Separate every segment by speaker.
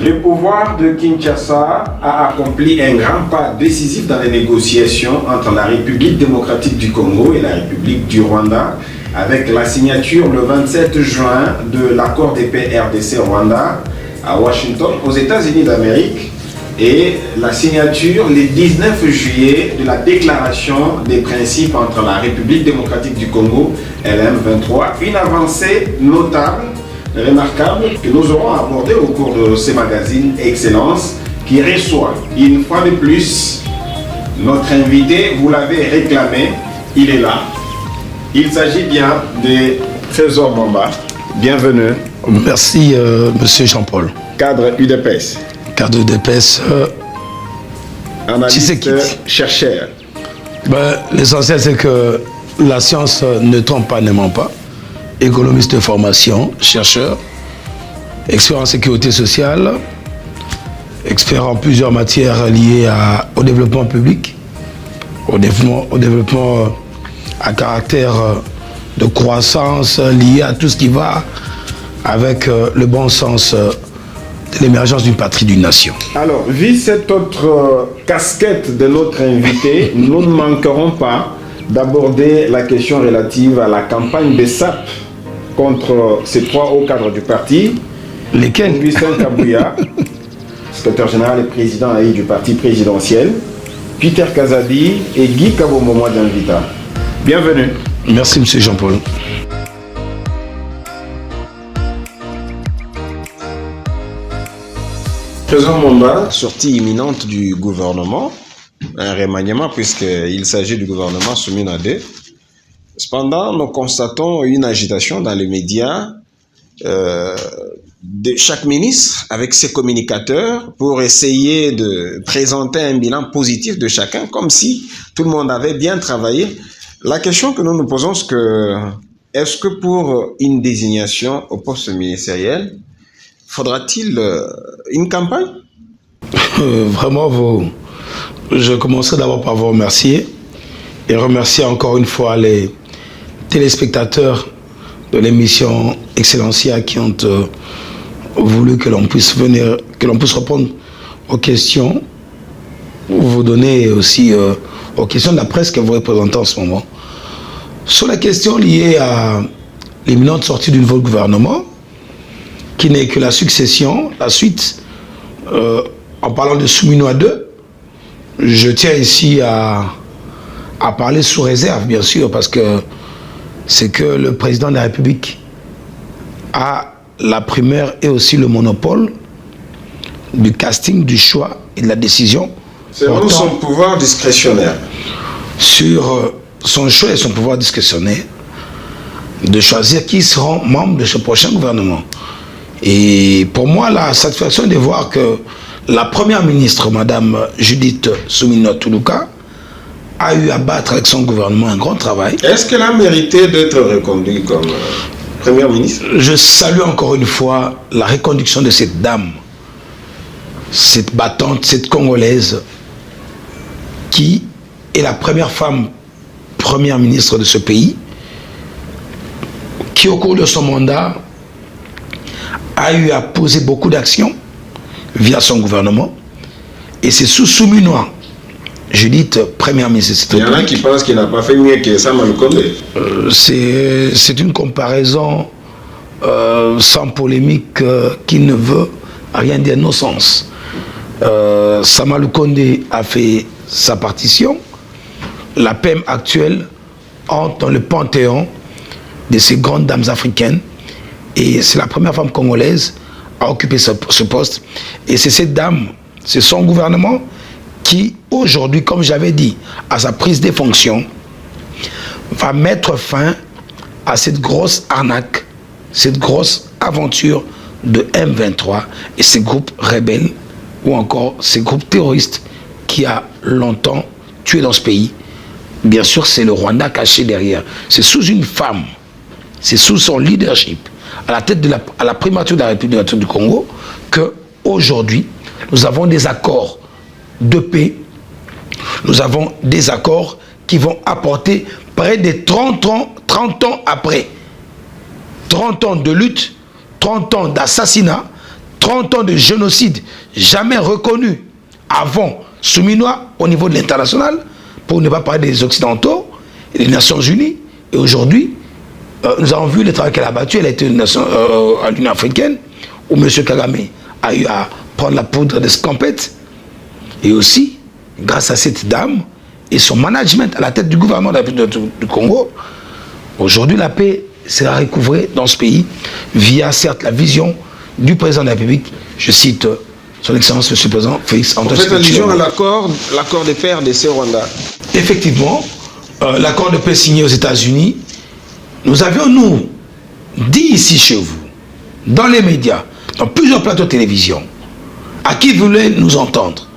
Speaker 1: Le pouvoir de Kinshasa a accompli un grand pas décisif dans les négociations entre la République démocratique du Congo et la République du Rwanda, avec la signature le 27 juin de l'accord de paix RDC-Rwanda à Washington, aux États-Unis d'Amérique, et la signature le 19 juillet de la déclaration des principes entre la République démocratique du Congo et la M23, une avancée notable, remarquable, que nous aurons abordé au cours de ce magazine Excellence, qui reçoit une fois de plus notre invité. Vous l'avez réclamé, il est là. Il s'agit bien de Trésor Mamba. Bienvenue.
Speaker 2: Merci, monsieur Jean-Paul.
Speaker 1: Cadre UDPS.
Speaker 2: Cadre UDPS.
Speaker 1: Analyste, chercheur.
Speaker 2: L'essentiel, c'est que la science ne trompe pas, ne ment pas. Économiste de formation, chercheur, expert en sécurité sociale, expert en plusieurs matières liées au développement public, au développement à caractère de croissance, lié à tout ce qui va avec le bon sens de l'émergence d'une patrie, d'une nation.
Speaker 1: Alors, vu cette autre casquette de notre invité, nous ne manquerons pas d'aborder la question relative à la campagne de SAP contre ces trois hauts cadres du parti.
Speaker 2: Lesquels?
Speaker 1: Augustin Kabouya, secrétaire général et président AI du parti présidentiel, Peter Kazadi et Guy Kabomomo d'Invita. Bienvenue.
Speaker 2: Merci, monsieur Jean-Paul.
Speaker 1: Trésor Mamba, sortie imminente du gouvernement, un remaniement puisqu'il s'agit du gouvernement soumis à deux. Cependant, nous constatons une agitation dans les médias de chaque ministre avec ses communicateurs pour essayer de présenter un bilan positif de chacun, comme si tout le monde avait bien travaillé. La question que nous nous posons, c'est que est-ce que pour une désignation au poste ministériel, faudra-t-il une campagne?
Speaker 2: Vraiment, je commencerai d'abord par vous remercier et remercier encore une fois les téléspectateurs de l'émission Excellencia qui ont voulu que l'on puisse venir, que l'on puisse répondre aux questions, vous donner aussi aux questions de la presse que vous représentez en ce moment. Sur la question liée à l'imminente sortie du nouveau gouvernement, qui n'est que la succession, la suite, en parlant de Soumino à deux, je tiens ici à parler sous réserve, bien sûr, parce que c'est que le président de la République a la primaire et aussi le monopole du casting, du choix et de la décision.
Speaker 1: C'est vraiment son pouvoir discrétionnaire.
Speaker 2: Sur son choix et son pouvoir discrétionnaire de choisir qui seront membres de ce prochain gouvernement. Et pour moi, la satisfaction est de voir que la première ministre, Madame Judith Suminwa Tuluka, a eu à battre avec son gouvernement un grand travail.
Speaker 1: Est-ce qu'elle a mérité d'être reconduite comme première ministre?
Speaker 2: Je salue encore une fois la reconduction de cette dame, cette battante, cette Congolaise, qui est la première femme première ministre de ce pays, qui au cours de son mandat a eu à poser beaucoup d'actions via son gouvernement. Et c'est sous Suminwa, Judith, première ministre.
Speaker 1: Il y en a qui pensent qu'il n'a pas fait mieux que Sama Lukonde.
Speaker 2: C'est une comparaison sans polémique qui ne veut rien dire no sens. Sama Lukonde a fait sa partition. La PM actuelle entre dans le panthéon de ces grandes dames africaines. Et c'est la première femme congolaise à occuper ce poste. Et c'est cette dame, c'est son gouvernement qui, aujourd'hui, comme j'avais dit, à sa prise des fonctions, va mettre fin à cette grosse arnaque, cette grosse aventure de M23 et ces groupes rebelles ou encore ces groupes terroristes qui a longtemps tué dans ce pays. Bien sûr, c'est le Rwanda caché derrière. C'est sous une femme, c'est sous son leadership, à la tête de la primature de la République du Congo, qu'aujourd'hui, nous avons des accords de paix, nous avons des accords qui vont apporter près de 30 ans après, 30 ans de lutte, 30 ans d'assassinat, 30 ans de génocide jamais reconnu avant Souminois au niveau de l'international, pour ne pas parler des Occidentaux et des Nations Unies. Et aujourd'hui, nous avons vu le travail qu'elle a battu. Elle a été à l'Union africaine, où M. Kagame a eu à prendre la poudre de scampette. Et aussi, grâce à cette dame et son management à la tête du gouvernement du Congo, aujourd'hui la paix sera recouvrée dans ce pays via certes la vision du président de la République, je cite son Excellence M. le Président Félix Antoine Tshisekedi.
Speaker 1: Vous faites allusion à l'accord de paix RDC-Rwanda.
Speaker 2: Effectivement, l'accord de paix signé aux États-Unis, nous avions, nous, dit ici chez vous, dans les médias, dans plusieurs plateaux de télévision, à qui voulaient nous entendre,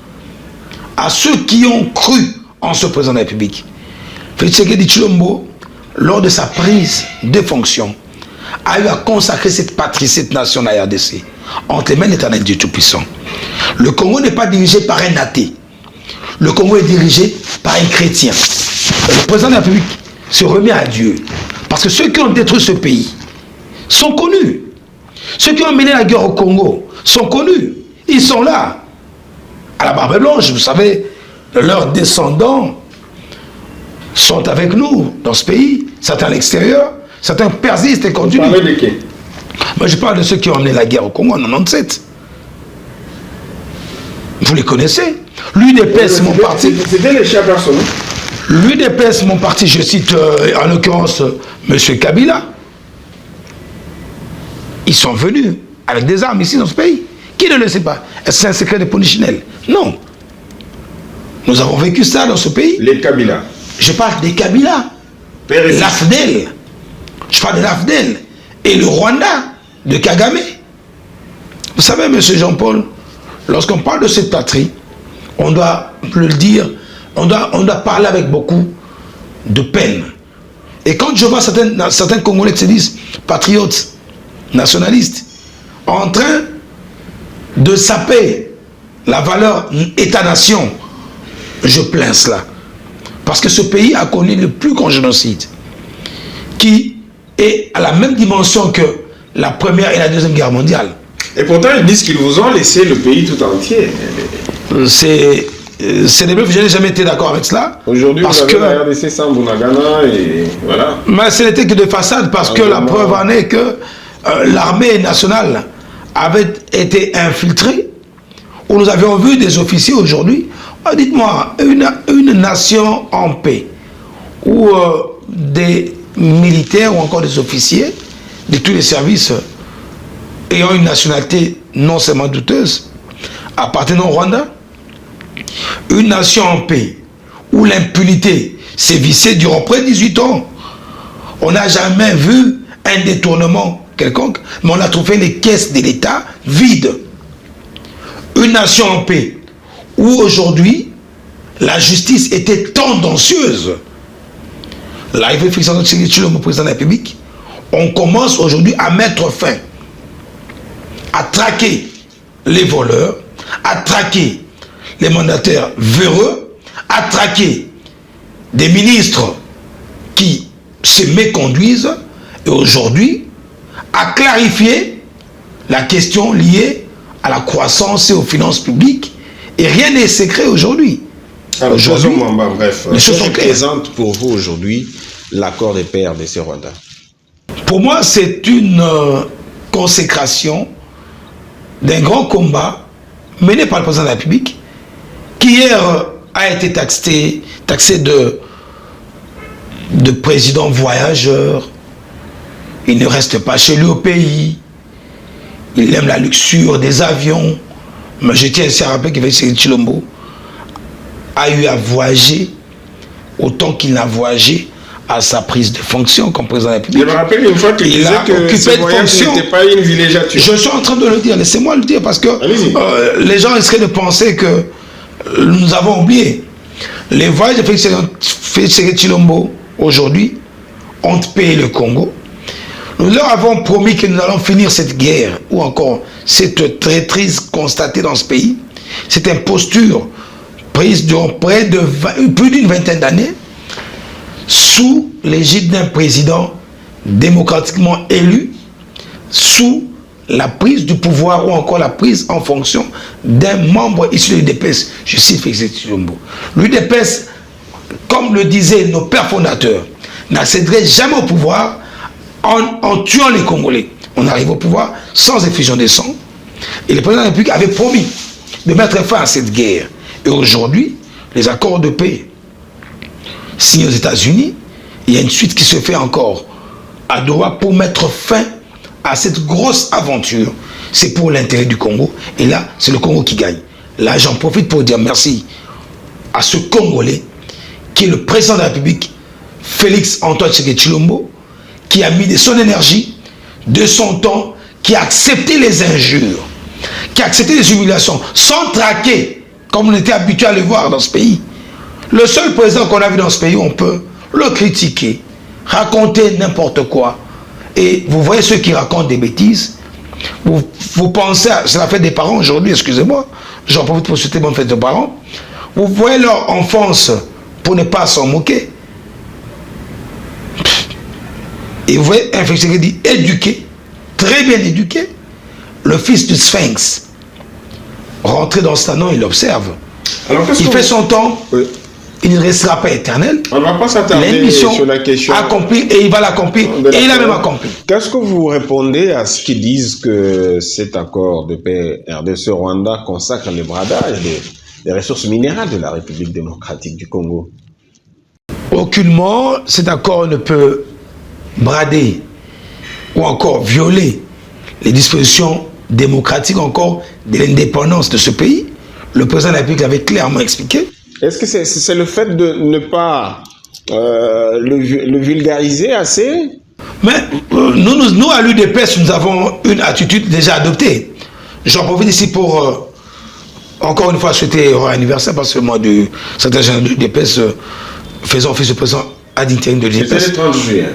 Speaker 2: à ceux qui ont cru en ce président de la République, Félix Tshisekedi Tshilombo, lors de sa prise de fonction, a eu à consacrer cette patrie, cette nation, la RDC, entre les mains de l'Éternel Dieu Tout-Puissant. Le Congo n'est pas dirigé par un athée. Le Congo est dirigé par un chrétien. Le président de la République se remet à Dieu. Parce que ceux qui ont détruit ce pays sont connus. Ceux qui ont mené la guerre au Congo sont connus. Ils sont là. À la Barbe Blanche, vous savez, leurs descendants sont avec nous dans ce pays. Certains à l'extérieur, certains persistent et continuent.
Speaker 1: Vous parlez de qui?
Speaker 2: Moi, je parle de ceux qui ont amené la guerre au Congo en 1997. Vous les connaissez. L'UDPS, mon parti.
Speaker 1: C'était les chers personnes.
Speaker 2: L'UDPS, mon parti, je cite en l'occurrence M. Kabila. Ils sont venus avec des armes ici dans ce pays. Qui ne le sait pas? Est-ce que c'est un secret de Polichinelle? Non. Nous avons vécu ça dans ce pays.
Speaker 1: Les Kabila.
Speaker 2: Je parle des Kabila. L'AFDEL. Je parle de l'AFDEL. Et le Rwanda de Kagame. Vous savez, M. Jean-Paul, lorsqu'on parle de cette patrie, on doit le dire, on doit parler avec beaucoup de peine. Et quand je vois certains Congolais qui se disent patriotes, nationalistes, en train de saper la valeur État-nation, je plains cela. Parce que ce pays a connu le plus grand génocide, qui est à la même dimension que la Première et la Deuxième Guerre mondiale.
Speaker 1: Et pourtant, ils disent qu'ils vous ont laissé le pays tout entier.
Speaker 2: C'est des bluffs, je n'ai jamais été d'accord avec cela.
Speaker 1: Aujourd'hui, vous avez la RDC sans Bunagana et voilà.
Speaker 2: Mais ce n'était que de façade, parce que la preuve en est que l'armée nationale avait été infiltrée, où nous avions vu des officiers aujourd'hui. Dites-moi, une nation en paix, où des militaires ou encore des officiers de tous les services ayant une nationalité non seulement douteuse, appartenant au Rwanda, une nation en paix, où l'impunité sévissait durant près de 18 ans. On n'a jamais vu un détournement quelconque, mais on a trouvé les caisses de l'État vides. Une nation en paix, où aujourd'hui, la justice était tendancieuse. L'arrivée Félix Antoine Tshisekedi, le président de la République, on commence aujourd'hui à mettre fin, à traquer les voleurs, à traquer les mandataires véreux, à traquer des ministres qui se méconduisent, et aujourd'hui, à clarifier la question liée à la croissance et aux finances publiques. Et rien n'est secret aujourd'hui.
Speaker 1: Aujourd'hui, bref,
Speaker 2: les choses sont
Speaker 1: présentes pour vous aujourd'hui l'accord de paix RDC-Rwanda.
Speaker 2: Pour moi, c'est une consécration d'un grand combat mené par le président de la République, qui hier a été taxé de président voyageur. Il ne reste pas chez lui au pays. Il aime la luxure des avions. Mais je tiens ici à rappeler que Félix Tshilombo a eu à voyager autant qu'il n'a voyagé à sa prise de fonction comme président de la République.
Speaker 1: Je me rappelle une fois qu'il disait que ce voyage n'était pas une villégiature.
Speaker 2: Je suis en train de le dire, laissez-moi le dire, parce que les gens risqueraient de penser que nous avons oublié. Les voyages de Félix Tshilombo aujourd'hui ont payé le Congo. Nous leur avons promis que nous allons finir cette guerre, ou encore cette traîtrise constatée dans ce pays, cette imposture prise durant plus d'une vingtaine d'années, sous l'égide d'un président démocratiquement élu, sous la prise du pouvoir ou encore la prise en fonction d'un membre issu de l'UDPS. Je cite Félix Tshilombo. L'UDPS, comme le disaient nos pères fondateurs, n'accéderait jamais au pouvoir en tuant les Congolais. On arrive au pouvoir sans effusion de sang. Et le président de la République avait promis de mettre fin à cette guerre. Et aujourd'hui, les accords de paix signés aux États-Unis, il y a une suite qui se fait encore à Doha pour mettre fin à cette grosse aventure. C'est pour l'intérêt du Congo. Et là, c'est le Congo qui gagne. Là, j'en profite pour dire merci à ce Congolais qui est le président de la République, Félix Antoine Tshilombo, qui a mis de son énergie, de son temps, qui a accepté les injures, qui a accepté les humiliations, sans traquer, comme on était habitué à le voir dans ce pays. Le seul président qu'on a vu dans ce pays, on peut le critiquer, raconter n'importe quoi. Et vous voyez ceux qui racontent des bêtises, vous pensez, c'est la fête des parents aujourd'hui, excusez-moi, j'en profite pour souhaiter bonne fête des parents, vous voyez leur enfance pour ne pas s'en moquer. Et vous voyez un fils qui dit éduqué, très bien éduqué, le fils du Sphinx, rentré dans ce salon, il observe. Alors, il fait son temps, oui. Il ne restera pas éternel.
Speaker 1: On ne va pas s'attarder sur la question.
Speaker 2: Accomplie et il va l'accomplir. Et il a même accompli.
Speaker 1: Qu'est-ce que vous répondez à ce qu'ils disent que cet accord de paix RDC-Rwanda consacre le bradage des ressources minérales de la République démocratique du Congo?
Speaker 2: Aucunement, cet accord ne peut brader ou encore violer les dispositions démocratiques encore de l'indépendance de ce pays. Le président de la République l'avait clairement expliqué.
Speaker 1: Est-ce que c'est le fait de ne pas le vulgariser assez?
Speaker 2: Mais nous à l'UDPS, nous avons une attitude déjà adoptée. J'en profite ici pour encore une fois souhaiter heureux anniversaire parce que moi du secrétaire général de l'UDPS faisons office de président ad interim de l'UDPS.
Speaker 1: C'était le 30 juillet.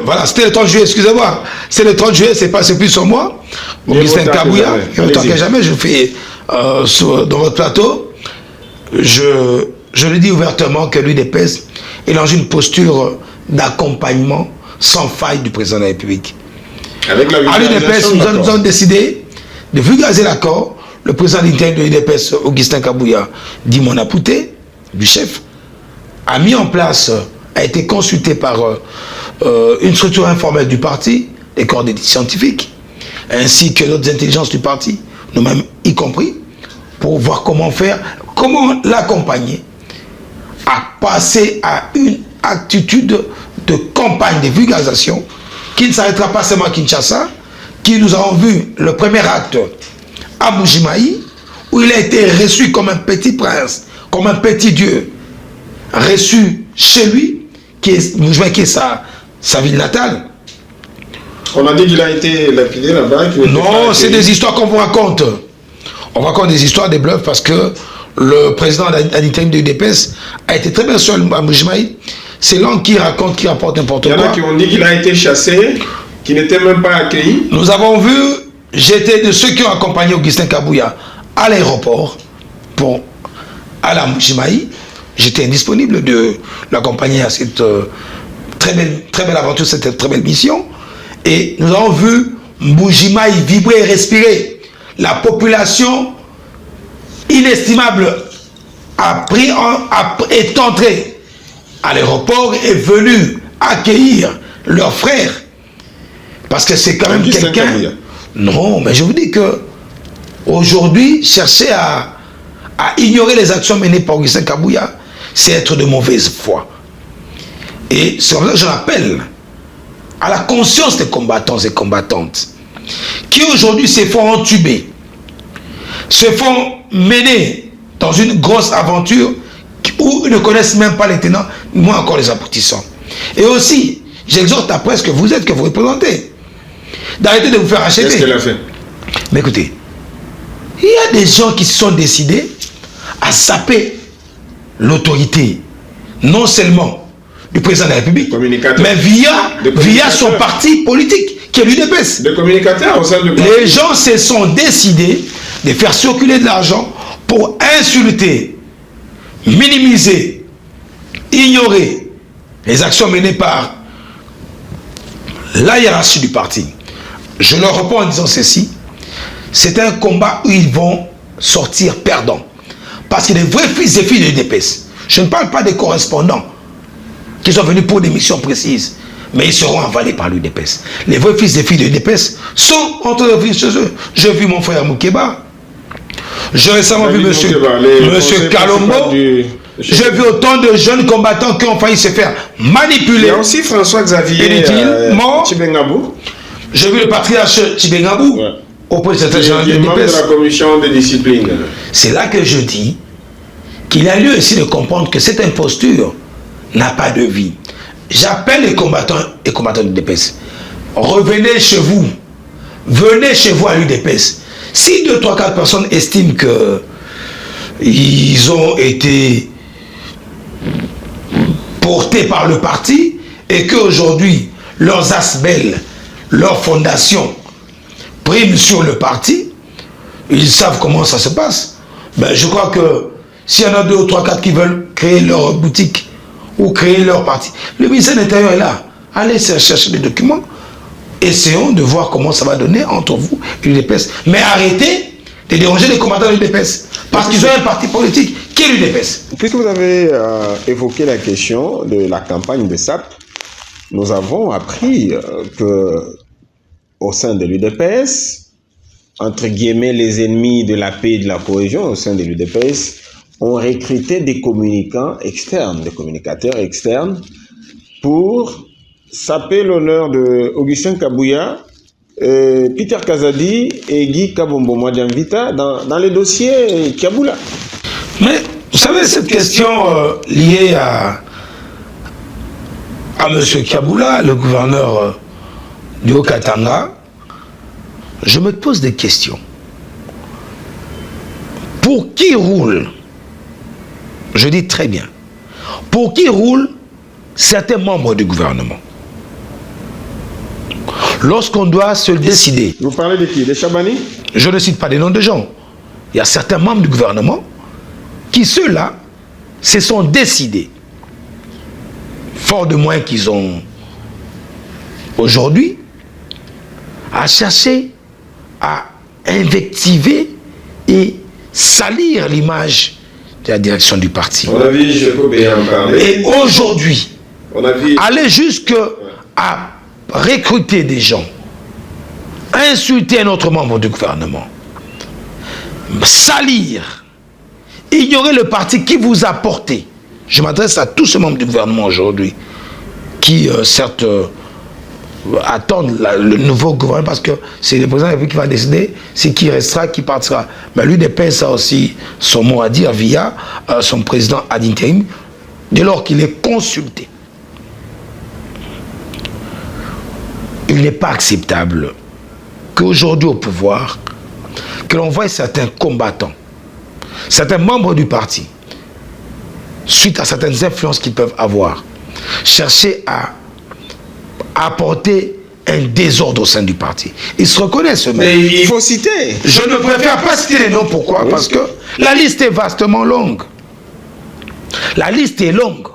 Speaker 2: Voilà, c'était le 30 juillet, excusez-moi. C'est le 30 juillet, c'est plus sur moi. Augustin Kabouya, autant que jamais, je fais dans votre plateau. Je le dis ouvertement que l'UDPS est dans une posture d'accompagnement sans faille du président de la République.
Speaker 1: Avec la
Speaker 2: à l'UDPS, nous avons décidé de vulgariser l'accord. Le président de l'UDPS, Augustin Kabouya, dit mon apouté, du chef, a mis en place, a été consulté par une structure informelle du parti, les corps d'études scientifiques, ainsi que d'autres intelligences du parti, nous-mêmes y compris, pour voir comment faire, comment l'accompagner à passer à une attitude de campagne de vulgarisation qui ne s'arrêtera pas seulement à Kinshasa, qui nous avons vu le premier acte à Mbuji-Mayi, où il a été reçu comme un petit prince, comme un petit dieu, reçu chez lui, qui est sa ville natale.
Speaker 1: On a dit qu'il a été lapidé là-bas.
Speaker 2: Non, c'est des histoires qu'on vous raconte. On raconte des histoires, des bluffs, parce que le président ad interim de l'UDPS a été très bien sûr à Mbuji-Mayi. C'est l'homme qui raconte, qui rapporte n'importe quoi.
Speaker 1: Il y en a qui ont dit qu'il a été chassé, qu'il n'était même pas accueilli.
Speaker 2: Nous avons vu, j'étais de ceux qui ont accompagné Augustin Kabouya à l'aéroport pour aller à Mbuji-Mayi. J'étais indisponible de l'accompagner à cette très belle aventure, cette très belle mission. Et nous avons vu Mbuji-Mayi vibrer et respirer. La population inestimable est entrée à l'aéroport et est venue accueillir leurs frères. Parce que c'est quand même quelqu'un... Non, mais je vous dis que aujourd'hui, chercher à ignorer les actions menées par Augustin Kabouya, c'est être de mauvaise foi. Et c'est pour ça que je rappelle à la conscience des combattants et combattantes qui aujourd'hui se font entuber, se font mener dans une grosse aventure où ils ne connaissent même pas les tenants, moins encore les aboutissants. Et aussi, j'exhorte la presse que vous êtes, que vous représentez, d'arrêter de vous faire acheter.
Speaker 1: Qu'est-ce qu'elle a fait?
Speaker 2: Mais écoutez, il y a des gens qui se sont décidés à saper l'autorité, non seulement du président de la République, mais via son parti politique, qui est l'UDPS.
Speaker 1: Des communicateurs au sein du parti.
Speaker 2: Les gens se sont décidés de faire circuler de l'argent pour insulter, minimiser, ignorer les actions menées par la hiérarchie du parti, je leur réponds en disant ceci, c'est un combat où ils vont sortir perdants. Parce que les vrais fils et filles de l'UDPS, je ne parle pas des correspondants qui sont venus pour des missions précises, mais ils seront avalés par l'UDPS. Les vrais fils et filles de l'UDPS sont en train de vivre chez eux. J'ai vu mon frère Moukeba, j'ai récemment vu monsieur Kalombo, j'ai vu autant de jeunes combattants qui ont failli se faire manipuler.
Speaker 1: Il y a aussi François-Xavier Tshibengabou.
Speaker 2: J'ai vu le patriarche Tshibengabou auprès de certains gens de
Speaker 1: membre de la commission de discipline.
Speaker 2: C'est là que je dis qu'il y a lieu ici de comprendre que cette imposture n'a pas de vie. J'appelle les combattants et combattants de l'UDPS. Revenez chez vous. Venez chez vous à l'UDPS. Si 2, 3, 4 personnes estiment qu'ils ont été portés par le parti et qu'aujourd'hui, leurs asbelles, leurs fondations priment sur le parti, ils savent comment ça se passe. Ben, je crois que s'il y en a 2 ou 3, 4 qui veulent créer leur boutique ou créer leur parti, le ministère de l'Intérieur est là. Allez chercher des documents. Essayons de voir comment ça va donner entre vous et l'UDPS. Mais arrêtez de déranger les combattants de l'UDPS. Parce qu'ils ont un parti politique qui est l'UDPS.
Speaker 1: Puisque vous avez évoqué la question de la campagne de SAP, nous avons appris que au sein de l'UDPS, entre guillemets, les ennemis de la paix et de la cohésion au sein de l'UDPS ont recruté des communicants externes, des communicateurs externes pour saper l'honneur de Augustin Kabouya, Peter Kazadi et Guy Kabombo Mwadjamvita dans les dossiers Kiaboula.
Speaker 2: Mais vous savez, cette question liée à M. Kiaboula, le gouverneur du Haut-Katanga, je me pose des questions. Pour qui roule, je dis très bien, pour qui roulent certains membres du gouvernement? Lorsqu'on doit se décider.
Speaker 1: Vous parlez de qui? Des Chabani?
Speaker 2: Je ne cite pas des noms de gens. Il y a certains membres du gouvernement qui, ceux-là, se sont décidés, fort de moins qu'ils ont aujourd'hui, à chercher à invectiver et salir l'image de la direction du parti.
Speaker 1: On a vu, je peux bien en parler.
Speaker 2: Et aujourd'hui, aller jusqu'à recruter des gens, insulter un autre membre du gouvernement, salir, ignorer le parti qui vous a porté. Je m'adresse à tous ces membres du gouvernement aujourd'hui qui, certes, attendent le nouveau gouvernement parce que c'est le président de la République qui va décider c'est qui restera, qui partira. Mais l'UDPS a aussi son mot à dire via son président ad intérim dès lors qu'il est consulté. Il n'est pas acceptable qu'aujourd'hui au pouvoir, que l'on voie certains combattants, certains membres du parti, suite à certaines influences qu'ils peuvent avoir, chercher à apporter un désordre au sein du parti. Ils se reconnaissent eux-mêmes.
Speaker 1: Mais il faut citer.
Speaker 2: Je ne préfère pas citer les noms. Pourquoi? Parce que la liste est vastement longue. La liste est longue.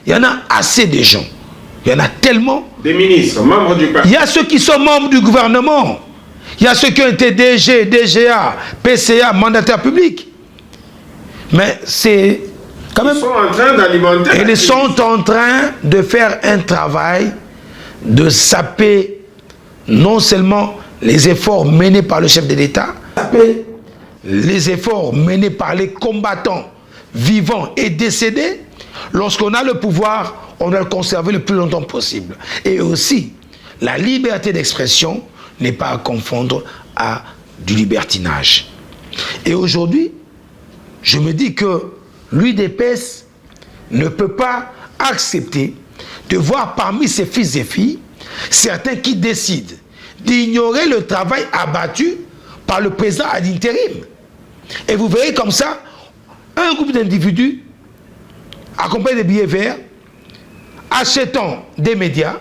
Speaker 2: Il y en a assez de gens. Il y en a tellement.
Speaker 1: Des ministres, membres du parti.
Speaker 2: Il y a ceux qui sont membres du gouvernement. Il y a ceux qui ont été DG, DGA, PCA, mandataires publics. Mais c'est quand même...
Speaker 1: Ils sont en train d'alimenter...
Speaker 2: Ils sont en train de faire un travail de saper non seulement les efforts menés par le chef de l'État, saper les efforts menés par les combattants vivants et décédés. Lorsqu'on a le pouvoir, on doit le conserver le plus longtemps possible. Et aussi, la liberté d'expression n'est pas à confondre à du libertinage. Et aujourd'hui, je me dis que l'UDPS ne peut pas accepter de voir parmi ses fils et filles certains qui décident d'ignorer le travail abattu par le président ad intérim. Et vous verrez comme ça, un groupe d'individus accompagnés des billets verts, achetant des médias,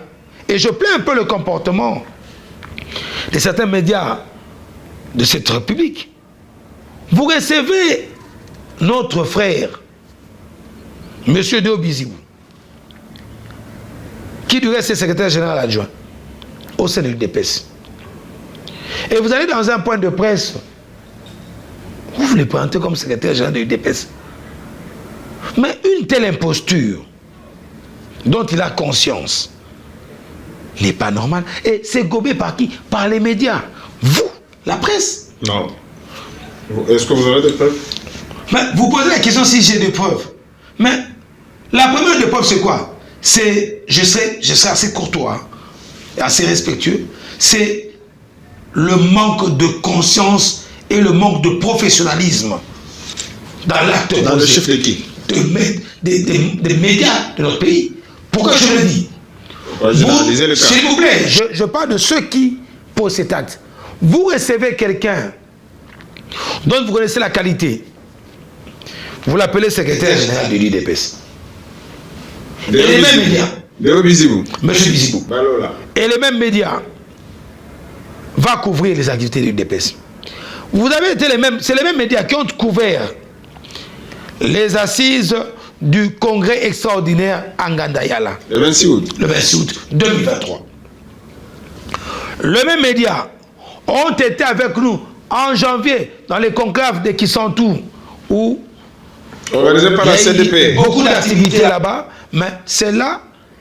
Speaker 2: et je plains un peu le comportement de certains médias de cette République. Vous recevez notre frère, M. Deo Bizibou, qui du reste est secrétaire général adjoint au sein de l'UDPS. Et vous allez dans un point de presse, vous les présentez comme secrétaire général de l'UDPS. Mais une telle imposture, dont il a conscience, n'est pas normale. Et c'est gobé par qui? Par les médias. Vous, la presse.
Speaker 3: Non. Est-ce que vous avez des preuves?
Speaker 2: Mais vous posez la question si j'ai des preuves. Mais la première des preuves, c'est quoi? C'est, je serai assez courtois et assez respectueux, c'est le manque de conscience et le manque de professionnalisme dans l'acte
Speaker 3: dans le chef de qui?
Speaker 2: Des médias de notre pays. Pourquoi je le dis? S'il vous plaît, je parle de ceux qui posent cet acte. Vous recevez quelqu'un dont vous connaissez la qualité. Vous l'appelez secrétaire général de l'UDPS. Et les mêmes médias. Monsieur Bizibou. Et les mêmes médias va couvrir les activités de l'UDPS. Vous avez été c'est les mêmes médias qui ont couvert les assises du congrès extraordinaire à Ngandayala.
Speaker 3: Le 26 août.
Speaker 2: Le 26 août 2023. Les mêmes médias ont été avec nous en janvier dans les conclaves de Kisantou où
Speaker 3: organisé par la CDP.
Speaker 2: Beaucoup d'activités là-bas, mais celle-là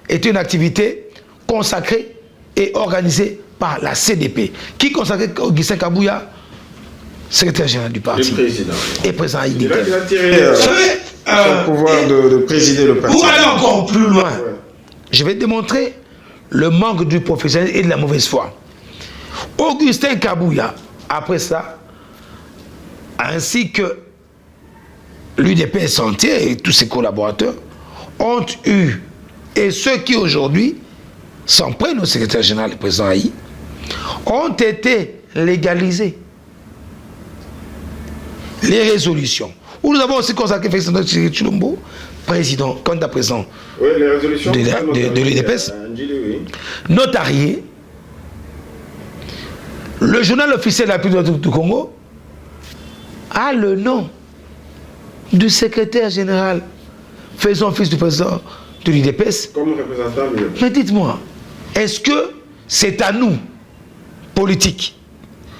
Speaker 2: est une activité consacrée et organisée par la CDP, qui consacrait Augustin Kabouya, secrétaire général du parti, et président
Speaker 1: Il a tiré son pouvoir de présider le parti.
Speaker 2: Pour aller encore plus loin, je vais démontrer le manque du professionnalisme et de la mauvaise foi. Augustin Kabouya, après ça, ainsi que l'UDPS entier et tous ses collaborateurs, ont eu, et ceux qui aujourd'hui s'en prennent au secrétaire général, le président Haï, ont été légalisés. Les résolutions, où nous avons aussi consacré Félix Chilombo, président, candidat président de l'UDPS, notarié, le journal officiel de la République du Congo a le nom du secrétaire général, faisant office du président de l'UDPS.
Speaker 1: Comme représentant de l'UDPS.
Speaker 2: Mais dites-moi, est-ce que c'est à nous, politiques,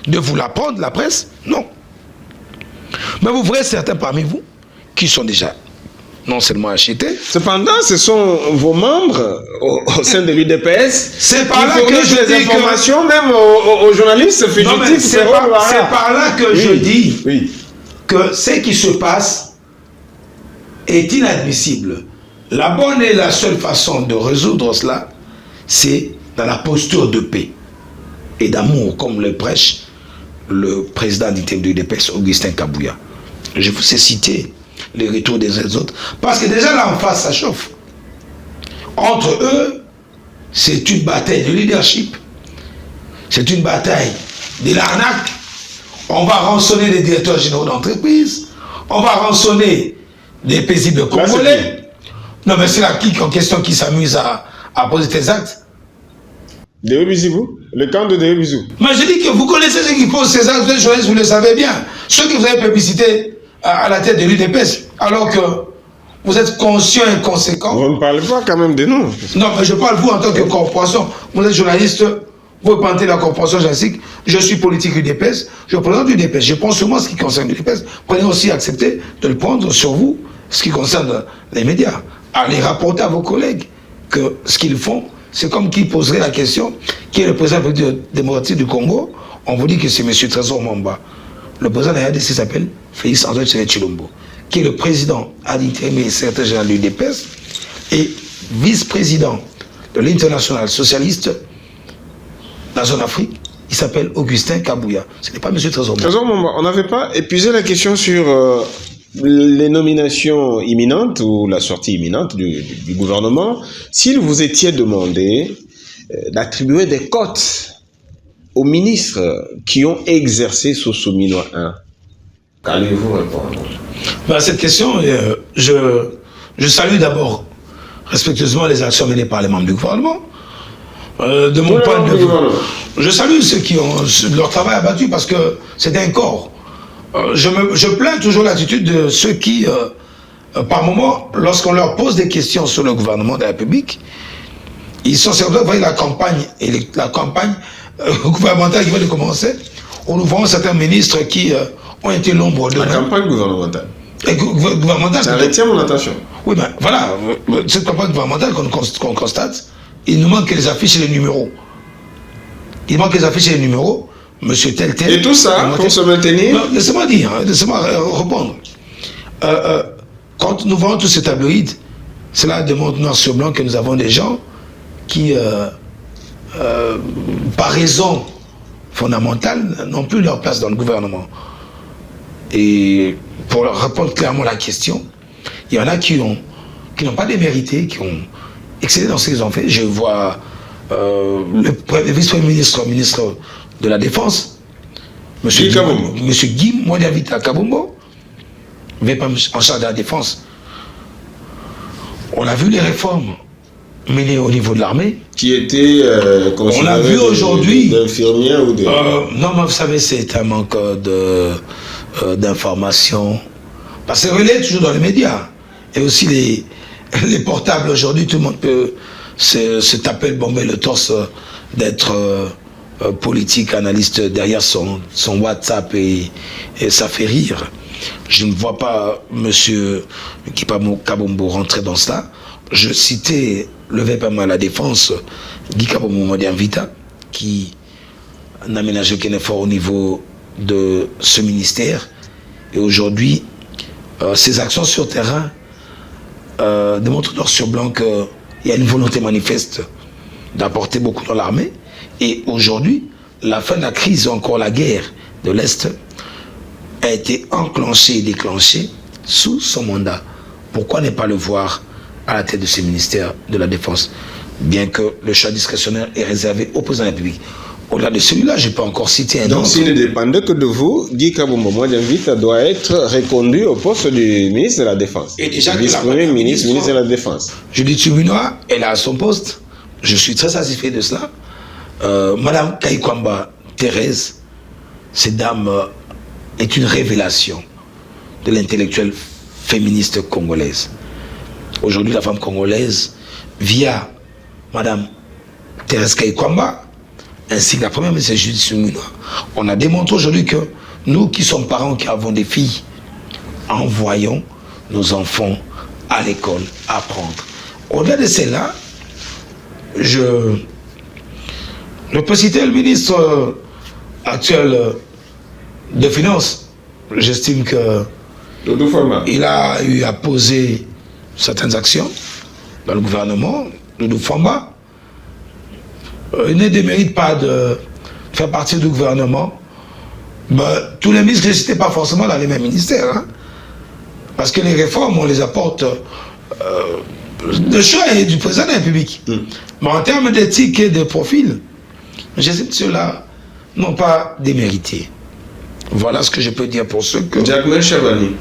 Speaker 2: de vous l'apprendre, la presse? Non. Mais vous verrez certains parmi vous qui sont déjà non seulement achetés.
Speaker 3: Cependant, ce sont vos membres au sein de l'UDPS.
Speaker 2: C'est par là que je dis
Speaker 3: informations, même aux journalistes fugitifs.
Speaker 2: C'est par là que je dis que ce qui se passe est inadmissible. La bonne et la seule façon de résoudre cela, c'est dans la posture de paix et d'amour, comme le prêche le président du l'UDPS, Augustin Kabouya. Je vous ai cité les retours des uns et des autres, parce que déjà là en face, ça chauffe. Entre eux, c'est une bataille de leadership, c'est une bataille de l'arnaque. On va rançonner les directeurs généraux d'entreprise, on va rançonner des paisibles congolais. Non, mais c'est là qui en question qui s'amuse à poser des actes.
Speaker 3: Déobizibou, le camp de Déobizou.
Speaker 2: Mais je dis que vous connaissez ceux qui posent ces actes, vous le savez bien. Ceux que vous avez publicité à la tête de l'UDPS, alors que vous êtes conscient et conséquent.
Speaker 3: Vous ne parlez pas quand même de nous.
Speaker 2: Non, mais je parle vous en tant que corporation. Vous êtes journaliste, vous représentez la corporation journalistique, je suis politique UDPS, je représente l'UDPS. Je pense sur moi ce qui concerne l'UDPS. Prenez aussi accepter de le prendre sur vous, ce qui concerne les médias. Allez rapporter à vos collègues que ce qu'ils font, c'est comme qui poserait la question, qui est le président de la démocratique du Congo. On vous dit que c'est M. Trésor Mamba. Le président de la RDC s'appelle Félix Antoine Chilombo, qui est le président à l'intérim et secrétaire général de l'UDPS et vice-président de l'Internationale socialiste dans la zone Afrique. Il s'appelle Augustin Kabouya. Ce n'est pas M. Trésor Mamba.
Speaker 3: Trésor Mamba, on n'avait pas épuisé la question sur les nominations imminentes ou la sortie imminente du gouvernement. S'il vous étiez demandé d'attribuer des cotes aux ministres qui ont exercé sous Souminois 1, qu'allez-vous répondre?
Speaker 2: À cette question, je salue d'abord respectueusement les actions menées par les membres du gouvernement. De mon point de vue, je salue ceux qui ont leur travail abattu parce que c'est un corps. Je plains toujours l'attitude de ceux qui, par moment, lorsqu'on leur pose des questions sur le gouvernement de la République, ils sont certains, vous voyez la campagne, et la campagne gouvernementale qui vient de commencer, où nous voyons certains ministres qui ont été l'ombre de...
Speaker 3: La campagne gouvernementale.
Speaker 2: Gouvernementale.
Speaker 3: Ça retient mon attention.
Speaker 2: Oui, ben voilà, cette campagne gouvernementale qu'on constate, il nous manque les affiches et les numéros. Il manque les affiches et les numéros, monsieur tel.
Speaker 3: Et tout ça, pour se maintenir...
Speaker 2: Non, laissez-moi dire, laissez-moi répondre. Quand nous voyons tous ces tabloïds, cela démontre noir sur blanc que nous avons des gens qui, par raison fondamentale, n'ont plus leur place dans le gouvernement. Et pour leur répondre clairement à la question, il y en a qui n'ont pas démérité, qui ont excellé dans ce qu'ils ont fait. Je vois le vice-premier ministre de la Défense, M. Guy Mwadiavita Kabombo, en charge de la Défense. On a vu les réformes menées au niveau de l'armée.
Speaker 3: Qui étaient
Speaker 2: on a vu aujourd'hui
Speaker 3: d'infirmières ou de...
Speaker 2: non, mais vous savez, c'est un manque d'informations. Parce que c'est relayé toujours dans les médias. Et aussi les portables aujourd'hui, tout le monde peut se taper le bomber le torse d'être politique, analyste derrière son WhatsApp et ça fait rire. Je ne vois pas M. Kabombo rentrer dans cela. Je citais le VPM à la Défense, Guy Kabombo Mwadiavita, qui n'a ménagé aucun effort au niveau de ce ministère. Et aujourd'hui, ses actions sur terrain démontrent noir sur blanc qu'il y a une volonté manifeste d'apporter beaucoup dans l'armée. Et aujourd'hui, la fin de la crise, encore la guerre de l'Est, a été enclenchée et déclenchée sous son mandat. Pourquoi ne pas le voir à la tête de ce ministère de la Défense, bien que le choix discrétionnaire est réservé au président de la République? Au-delà de celui-là, je peux encore citer un autre.
Speaker 3: Donc s'il ne dépendait que de vous, Guy Kabombo Mwadiavita doit être reconduit au poste du ministre de la Défense.
Speaker 2: Et déjà
Speaker 3: vice-premier ministre de la Défense.
Speaker 2: Judith Suminwa, elle a son poste. Je suis très satisfait de cela. Madame Kaikwamba Thérèse, cette dame est une révélation de l'intellectuelle féministe congolaise. Aujourd'hui, la femme congolaise, via Madame Thérèse Kaikwamba, ainsi que la première ministre Judith Suminwa, on a démontré aujourd'hui que nous qui sommes parents, qui avons des filles, envoyons nos enfants à l'école apprendre. Au-delà de cela, je peux citer le ministre actuel de Finances. J'estime qu'il a eu à poser certaines actions dans le gouvernement. Doudou Famba, il ne démérite pas de faire partie du gouvernement. Tous les ministres ne n'étaient pas forcément dans les mêmes ministères. Hein, parce que les réformes, on les apporte de choix et du président de la République. Mais en termes d'éthique et de profil, j'estime que ceux-là n'ont pas démérité. Voilà ce que je peux dire pour ceux que...
Speaker 3: Jacques Chavani.